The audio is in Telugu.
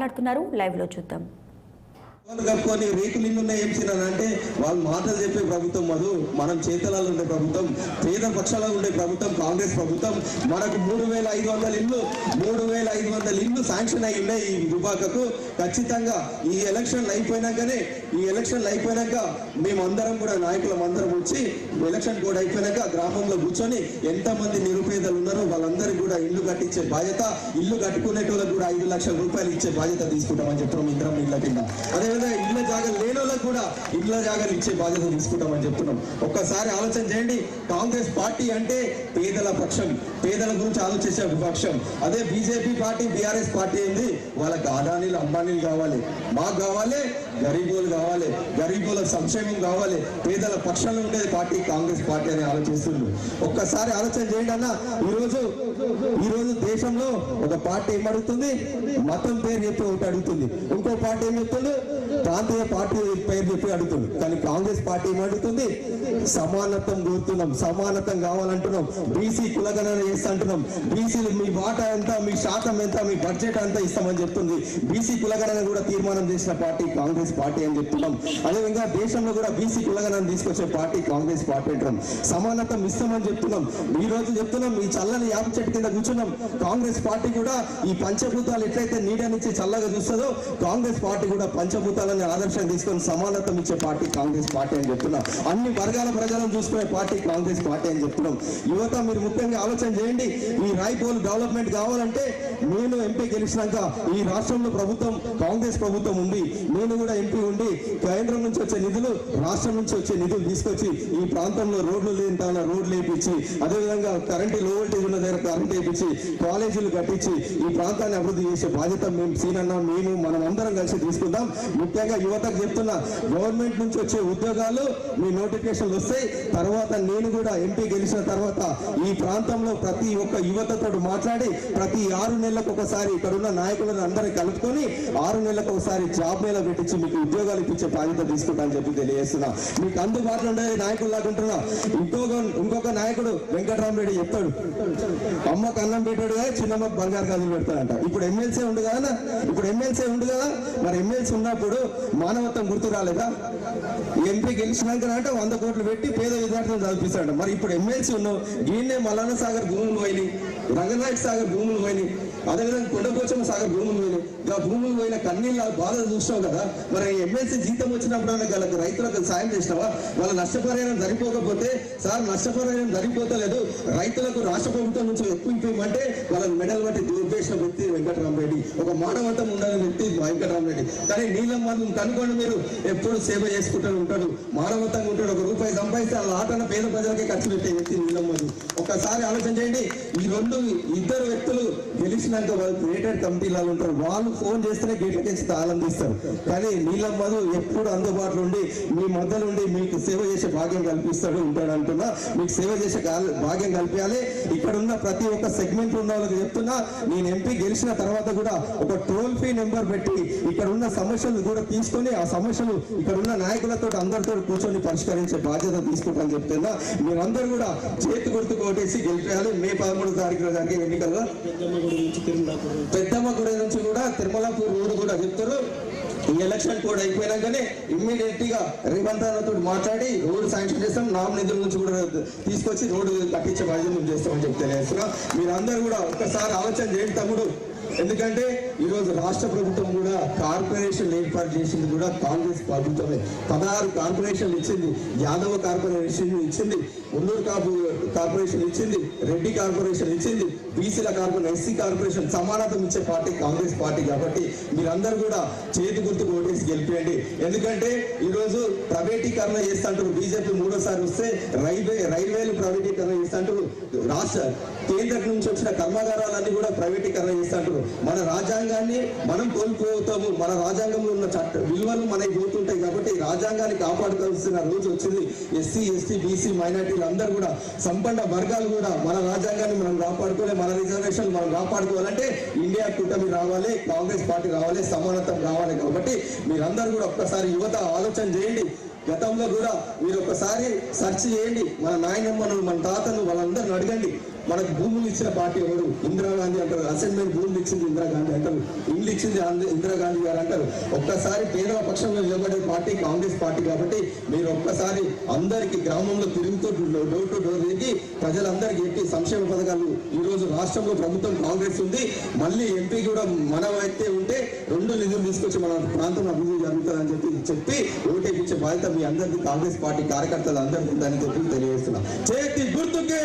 మాట్లాడుతున్నారు. లైవ్ లో చూద్దాం. కప్పుకొని రేకులు ఇల్లున్న ఏం చిన్నంటే వాళ్ళు మాటలు చెప్పే ప్రభుత్వం మధు, మనం చేతలలో ఉండే ప్రభుత్వం, పేద పక్షాలలో ఉండే ప్రభుత్వం కాంగ్రెస్ ప్రభుత్వం. మనకు 3,500 ఇల్లు శాంక్షన్ అయి ఉన్నాయి ఈ దుబాకకు. ఖచ్చితంగా ఈ ఎలక్షన్లు అయిపోయినాక మేమందరం కూడా నాయకులం అందరం వచ్చి ఎలక్షన్ కూడా అయిపోయినాక గ్రామంలో కూర్చొని ఎంతమంది నిరుపేదలు ఉన్నారో వాళ్ళందరికీ కూడా ఇల్లు కట్టించే బాధ్యత, ఇల్లు కట్టుకునేటోళ్ళకు కూడా 5 లక్షల రూపాయలు ఇచ్చే బాధ్యత తీసుకుంటామని చెప్తున్నాం ఇంద్రం ఇళ్ళ కింద. అదేవిధంగా ఇళ్ళ జాగాలు లేని వాళ్ళకు కూడా ఇళ్ళ జాగాలు ఇచ్చే బాధ్యత తీసుకుంటామని చెప్తున్నాం. ఒక్కసారి ఆలోచన చేయండి. కాంగ్రెస్ పార్టీ అంటే పేదల పక్షం, పేదల గురించి ఆలోచించే విపక్షం. అదే బీజేపీ పార్టీ, బీఆర్ఎస్ పార్టీ ఏంది, వాళ్ళకి అదానీలు అంబానీలు కావాలి, మాకు కావాలి, గరీబులు కావాలి, గరీబుల సంక్షేమం కావాలి, పేదల పక్షంలో ఉండేది పార్టీ కాంగ్రెస్ పార్టీ అని ఆలోచిస్తుంది. ఒక్కసారి ఆలోచన చేయండి అన్న. ఈరోజు దేశంలో ఒక పార్టీ ఏమడుగుతుంది, మతం పేరు చెప్పి ఒకటి అడుగుతుంది, ఇంకో పార్టీ ఏం చెప్తుంది, ప్రాంతీయ పార్టీ పేరు చెప్పి అడుగుతుంది. కానీ కాంగ్రెస్ పార్టీ ఏమడుగుతుంది, సమానత్వం కోరుతున్నాం, సమానత్వం కావాలంటున్నాం, బీసీ కులగణన చేస్తా అంటున్నాం, బీసీలు మీ వాటా ఎంత, మీ శాతం ఎంత, మీ బడ్జెట్ అంతా ఇస్తామని చెప్తుంది. బీసీ కులగణన కూడా తీర్మానం చేసిన పార్టీ కాంగ్రెస్ పార్టీ అని చెప్తున్నాం. అదేవిధంగా దేశంలో కూడా బీసీ కులగణన తీసుకొచ్చే పార్టీ కాంగ్రెస్ పార్టీ అంటున్నాం. సమానత్వం ఇస్తామని చెప్తున్నాం. ఈ రోజు చెప్తున్నాం, ఈ చల్లని యాప చెట్టు కింద కూర్చున్నాం. కాంగ్రెస్ పార్టీ కూడా ఈ పంచభూతాలు ఎట్లయితే నీడనిచ్చి చల్లగా చూస్తుందో కాంగ్రెస్ పార్టీ కూడా పంచభూతాలని ఆదర్శం తీసుకొని సమానత్వం ఇచ్చే పార్టీ కాంగ్రెస్ పార్టీ అని చెప్తున్నాం. అన్ని వర్గాల ప్రజలను చూసుకునే పార్టీ కాంగ్రెస్ పార్టీ అని చెప్తున్నాం. యువత మీరు ముఖ్యంగా ఆలోచన చేయండి. ఈ రాయపోల్ డెవలప్మెంట్ కావాలంటే నేను ఎంపీ గెలిచినాక ఈ రాష్ట్రంలో ప్రభుత్వం కాంగ్రెస్ ప్రభుత్వం ఉంది, నేను కూడా ఎంపీ ఉండి కేంద్రం నుంచి వచ్చే నిధులు, రాష్ట్రం నుంచి వచ్చే నిధులు తీసుకొచ్చి ఈ ప్రాంతంలో రోడ్లు లేని తాను రోడ్లు వేయించి, అదేవిధంగా కరెంటు లో వోల్టేజ్ ఉన్న దగ్గర కరెంట్ వేయించి, కాలేజీలు కట్టించి ఈ ప్రాంతాన్ని అభివృద్ధి చేసే బాధ్యత మేము సీనన్న మేము మనం అందరం కలిసి తీసుకుందాం. ముఖ్యంగా యువతకు చెప్తున్నా, గవర్నమెంట్ నుంచి వచ్చే ఉద్యోగాలు మీ నోటిఫికేషన్లు వస్తాయి. తర్వాత నేను కూడా ఎంపీ గెలిచిన తర్వాత ఈ ప్రాంతంలో ప్రతి ఒక్క యువతతో మాట్లాడి ప్రతి 6 నెలలకు ఒకసారి ఇక్కడ ఉన్న నాయకులను అందరినీ కలుపుకొని 6 నెలలకు ఒకసారి జాబ్ మేళ పెట్టించి మీకు ఉద్యోగాలు ఇప్పించే బాధ్యత తీసుకుంటా అని చెప్పి తెలియజేస్తున్నా. మీకు అందుబాటులో ఉండే నాయకులు లాగుంటున్నా. ఇంకొక నాయకుడు వెంకటరామరెడ్డి చెప్తాడు, అమ్మకు అన్నం పెట్టాడు కదా, చిన్నమ్మకు బంగారు గాజులు పెడతాడంట. ఇప్పుడు ఎమ్మెల్సీ ఉండు కదా, మరి ఎమ్మెల్సీ ఉన్నప్పుడు మానవత్వం గుర్తు రాలేదా? ఎంపీ గెలిచినాక 100 కోట్లు పెట్టి పేద విద్యార్థులను చదివిస్తాడు. మరి ఇప్పుడు ఎమ్మెల్సీ ఉన్నావు, దీన్నే మల్లన్న సాగర్ భూములు పోయినాయి, రంగనాయక సాగర్ భూములు పోయినాయి, అదేవిధంగా కొండపోచమ్మ సాగర్ భూములు పోయినాయి. ఆ భూములు పోయిన కన్నీళ్ళ బాధ చూసినావు కదా. మరి ఎమ్మెల్సీ జీతం వచ్చినప్పుడు వాళ్ళకి రైతులకు సాయం చేసినావా? వాళ్ళ నష్టపరిహారం సరిపోకపోతే, సార్ నష్టపరిహారం సరిపోతలేదు, రైతులకు రాష్ట్ర ప్రభుత్వం నుంచి ఎక్కువ ఇవ్వమంటే వాళ్ళని మెడల్ బట్టి దూర్పేసిన వ్యక్తి వెంకటరామరెడ్డి. ఒక మానవత్వం ఉండాలని వ్యక్తి వెంకటరామరెడ్డి. కానీ నీళ్ళ మంది కనుక్కోండి, మీరు ఎప్పుడు సేవ చేసుకుంటూ ఉంటాడు, మానవత్వంగా ఉంటాడు. 1 రూపాయి సంపాదిస్తే వాళ్ళ ఆటన పేద ప్రజలకే ఖర్చు పెట్టే వ్యక్తి నీళ్ళ మంది. ఒక్కసారి ఆలోచన చేయండి. ఈ ఇద్దరు వ్యక్తులు గెలిచినాక వాళ్ళు క్రియేటెడ్ కమిటీలలో ఉంటారు. వాళ్ళు ఫోన్ చేస్తేనే గేట్లకి తాళం తీస్తారు. కానీ నీలం మధు ఎప్పుడు అందుబాటులో ఉండి మీ మధ్యలో ఉండి మీకు సేవ చేసే భాగ్యం కల్పిస్తాడు ఉంటాడు అంటున్నా. మీకు సేవ చేసే భాగ్యం కల్పించాలి. ఇక్కడ ఉన్న ప్రతి ఒక్క సెగ్మెంట్ ఉన్న వాళ్ళకి చెప్తున్నా, నేను ఎంపీ గెలిచిన తర్వాత కూడా ఒక టోల్ ఫ్రీ నెంబర్ పెట్టి ఇక్కడ ఉన్న సమస్యలు కూడా తీసుకొని ఆ సమస్యలు ఇక్కడ ఉన్న నాయకులతో అందరితో కూర్చొని పరిష్కరించే బాధ్యత తీసుకుంటామని చెప్తున్నా. మీరందరూ కూడా చేతి గుర్తుకు ఓటేసి గెలిపేయాలి. మే 13 తారీఖున జరిగే ఎన్నికల్లో పెద్దమ్మగుడి నుంచి కూడా తిరుమలపూర్ రోడ్డు కూడా చెప్తారు. ఈ ఎలక్షన్ కోడ్ అయిపోయినాకనే ఇమ్మీడియట్ గా రేవంత్ అన్నతో మాట్లాడి రోడ్డు శాంక్షన్ చేస్తాం, నామ నిధుల నుంచి కూడా తీసుకొచ్చి రోడ్డు కట్టించే బాధ్యత మేము చేస్తామని చెప్తే మీరందరూ కూడా ఒక్కసారి ఆలోచన చేయండి తమ్ముడు. ఎందుకంటే ఈరోజు రాష్ట్ర ప్రభుత్వం కూడా కార్పొరేషన్ ఏర్పాటు చేసింది కూడా కాంగ్రెస్ ప్రభుత్వమే. 16 కార్పొరేషన్లు ఇచ్చింది. యాదవ కార్పొరేషన్ ఇచ్చింది, ఉల్లూరు కార్పొరేషన్ ఇచ్చింది, రెడ్డి కార్పొరేషన్ ఇచ్చింది, బీసీల కార్పొరేషన్, ఎస్సీ కార్పొరేషన్ సమానత్వం ఇచ్చే పార్టీ కాంగ్రెస్ పార్టీ. కాబట్టి మీరందరూ కూడా చేతి గుర్తుకు ఓటేసి గెలిపేయండి. ఎందుకంటే ఈరోజు ప్రైవేటీకరణ చేస్తుంటారు. బీజేపీ 3వ వస్తే రైల్వేలు ప్రైవేటీకరణ చేస్తుంటారు. రాష్ట్ర కేంద్రం నుంచి వచ్చిన కర్మాగారాలన్నీ కూడా ప్రైవేటీకరణ చేస్తుంటారు. మన రాజ్యాంగాన్ని మనం కోల్పోతాము. మన రాజ్యాంగంలో ఉన్న విలువలు మనకి పోతుంటాయి. కాబట్టి రాజ్యాంగాన్ని కాపాడుకోవాల్సిన రోజు వచ్చింది. ఎస్సీ, ఎస్టీ, బీసీ, మైనార్టీలు అందరూ కూడా సంపన్న వర్గాలు కూడా మన రాజ్యాంగాన్ని మనం కాపాడుకోవాలి. మన రిజర్వేషన్ మనం కాపాడుకోవాలంటే ఇండియా కూటమి రావాలి, కాంగ్రెస్ పార్టీ రావాలి, సమానత్వం రావాలి. కాబట్టి మీరందరూ కూడా ఒక్కసారి యువత ఆలోచన చేయండి. గతంలో కూడా మీరు ఒకసారి సెర్చ్ చేయండి. మన నాయనమ్మను, మన తాతను వాళ్ళందరిని అడగండి. మనకు భూములు ఇచ్చిన పార్టీ ఎవరు? ఇందిరాగాంధీ అంటారు. అసైన్మెంట్ భూములు ఇచ్చింది ఇందిరాగాంధీ అంటారు. ఇల్లు ఇచ్చింది ఇందిరాగాంధీ గారు అంటారు. ఒక్కసారి పేదల పక్షంలో నిలబడే పార్టీ కాంగ్రెస్ పార్టీ. కాబట్టి మీరు ఒక్కసారి అందరికి గ్రామంలో తిరుగుతూ డోర్ టు డోర్ తిరిగి ప్రజలందరికీ ఎట్టి సంక్షేమ పథకాలు ఈ రోజు రాష్ట్రంలో ప్రభుత్వం కాంగ్రెస్ ఉంది. మళ్ళీ ఎంపీ కూడా మనం అయితే ఉంటే 2 నిధులు తీసుకొచ్చి మన ప్రాంతం అభివృద్ధి జరుగుతుందని చెప్పి ఓటేపించే బాధ్యత మీ అందరికీ కాంగ్రెస్ పార్టీ కార్యకర్తలు అందరికీ దాన్ని చెప్పి తెలియజేస్తున్నాం. చేతి గుర్తుకే